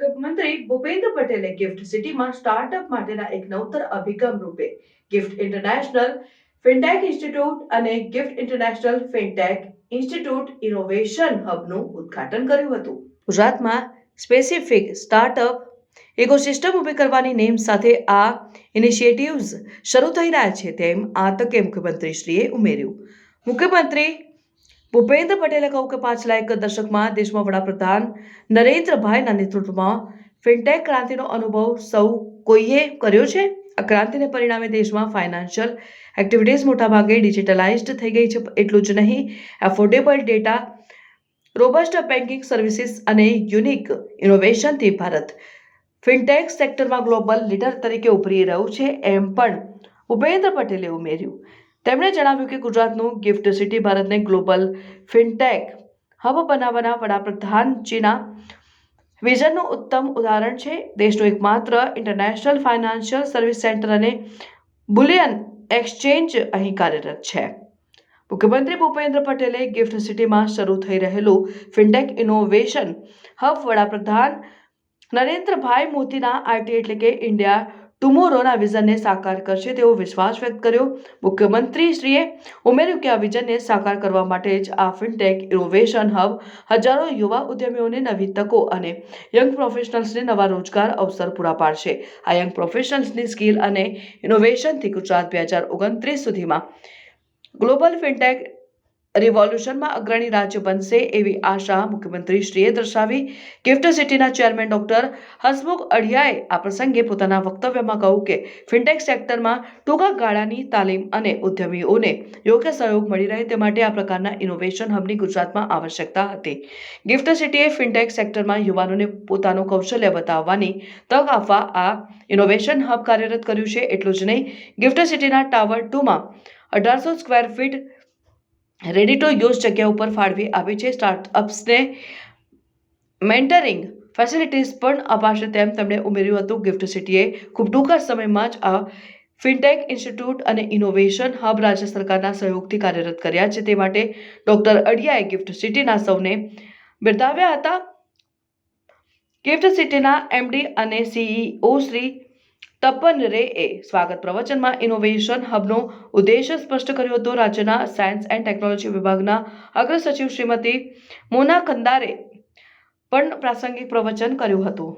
મુખ્યમંત્રી ભૂપેન્દ્ર પટેલે ગિફ્ટ સિટીમાં સ્ટાર્ટઅપ માટેના એક નવતર અભિગમ રૂપે ગિફ્ટ ઇન્ટરનેશનલ ફિનટેક ઇન્સ્ટિટ્યૂટ અને GIFT international fintech institute innovation હબનું ઉદ્ઘાટન કર્યું હતું. ગુજરાતમાં સ્પેસિફિક સ્ટાર્ટઅપ ઇકોસિસ્ટમ ઊભી કરવાની નેમ સાથે આ ઇનિશિયેટિવ્સ શરૂ થઈ રહ્યા છે તેમ આ તકે મુખ્યમંત્રીશ્રીએ ઉમેર્યું. મુખ્યમંત્રી ભૂપેન્દ્ર પટેલે કહ્યું કે પાછલા એક દશકમાં દેશમાં વડાપ્રધાન નરેન્દ્રભાઈના નેતૃત્વમાં ફિનટેક ક્રાંતિનો અનુભવ સૌ કોઈએ કર્યો છે. આ ક્રાંતિને પરિણામે દેશમાં ફાઇનાન્શિયલ એક્ટિવિટીઝ મોટાભાગે ડિજિટલાઇઝ્ડ થઈ ગઈ છે. એટલું જ નહીં, affordable data, robust banking services અને યુનિક ઇનોવેશનથી ભારત ફિનટેક સેક્ટરમાં ગ્લોબલ લીડર તરીકે ઉભરી રહ્યું છે એમ પણ ભૂપેન્દ્ર પટેલે ઉમેર્યું. તેમણે જણાવ્યું કે ગુજરાતનું ગિફ્ટ સિટી ભારતને ગ્લોબલ ફિનટેક હબ બનાવવાના વડાપ્રધાનજીના વિઝનનું ઉત્તમ ઉદાહરણ છે. દેશનું એકમાત્ર ઇન્ટરનેશનલ ફાઇનાન્શિયલ સર્વિસ સેન્ટર અને બુલિયન એક્સચેન્જ અહીં કાર્યરત છે. મુખ્યમંત્રી ભૂપેન્દ્ર પટેલે ગિફ્ટ સિટીમાં શરૂ થઈ રહેલું ફિનટેક ઇનોવેશન હબ વડાપ્રધાન નરેન્દ્રભાઈ મોદીના આઈટી એટલે કે ઇન્ડિયા ટુમોરોના વિઝનને સાકાર કરશે તેવો વિશ્વાસ વ્યક્ત કર્યો. મુખ્યમંત્રીશ્રીએ ઉમેર્યું કે આ વિઝનને સાકાર કરવા માટે જ આ ફિનટેક ઇનોવેશન હબ હજારો યુવા ઉદ્યમીઓને નવી તકો અને યંગ પ્રોફેશનલ્સને નવા રોજગાર અવસર પૂરા પાડશે. આ યંગ પ્રોફેશનલ્સની સ્કિલ અને ઇનોવેશનથી ગુજરાત 2029 સુધીમાં ગ્લોબલ ફિનટેક રિવોલ્યુશનમાં અગ્રણી રાજ્ય બનશે એવી આશા મુખ્યમંત્રીશ્રીએ દર્શાવી. ગિફ્ટ સિટીના ચેરમેન ડોક્ટર હસમુખ અઢિયાએ આ પ્રસંગે પોતાના વક્તવ્યમાં કહ્યું કે ફિનટેક સેક્ટરમાં ટૂંકા ગાળાની તાલીમ અને ઉદ્યમીઓને યોગ્ય સહયોગ મળી રહે તે માટે આ પ્રકારના ઇનોવેશન હબની ગુજરાતમાં આવશ્યકતા હતી. ગિફ્ટ સિટીએ ફિનટેક સેક્ટરમાં યુવાનોને પોતાનું કૌશલ્ય બતાવવાની તક આપવા આ ઇનોવેશન હબ કાર્યરત કર્યું છે. એટલું જ નહીં, ગિફ્ટ સિટીના ટાવર 2માં 1800 square feet ready to use જગ્યા ઉપર ફાળવી આપી છે. સ્ટાર્ટઅપ્સને મેન્ટરિંગ ફેસિલિટીઝ પણ અપાશે તેમ તેમણે ઉમેર્યું હતું. ગિફ્ટ સિટીએ ખૂબ ટૂંકા સમયમાં જ આ ફિનટેક ઇન્સ્ટિટ્યૂટ અને ઇનોવેશન હબ રાજ્ય સરકારના સહયોગથી કાર્યરત કર્યા છે. તે માટે ડોક્ટર અઢિયાએ ગિફ્ટ સિટીના સૌને બિરદાવ્યા હતા. ગિફ્ટ સિટીના એમડી અને સીઈઓ શ્રી તપન રેએ સ્વાગત પ્રવચનમાં ઇનોવેશન હબનો ઉદ્દેશ સ્પષ્ટ કર્યો હતો. રાજ્યના સાયન્સ એન્ડ ટેકનોલોજી વિભાગના અગ્ર સચિવ શ્રીમતી મોના કંદારે પણ પ્રાસંગિક પ્રવચન કર્યું હતું.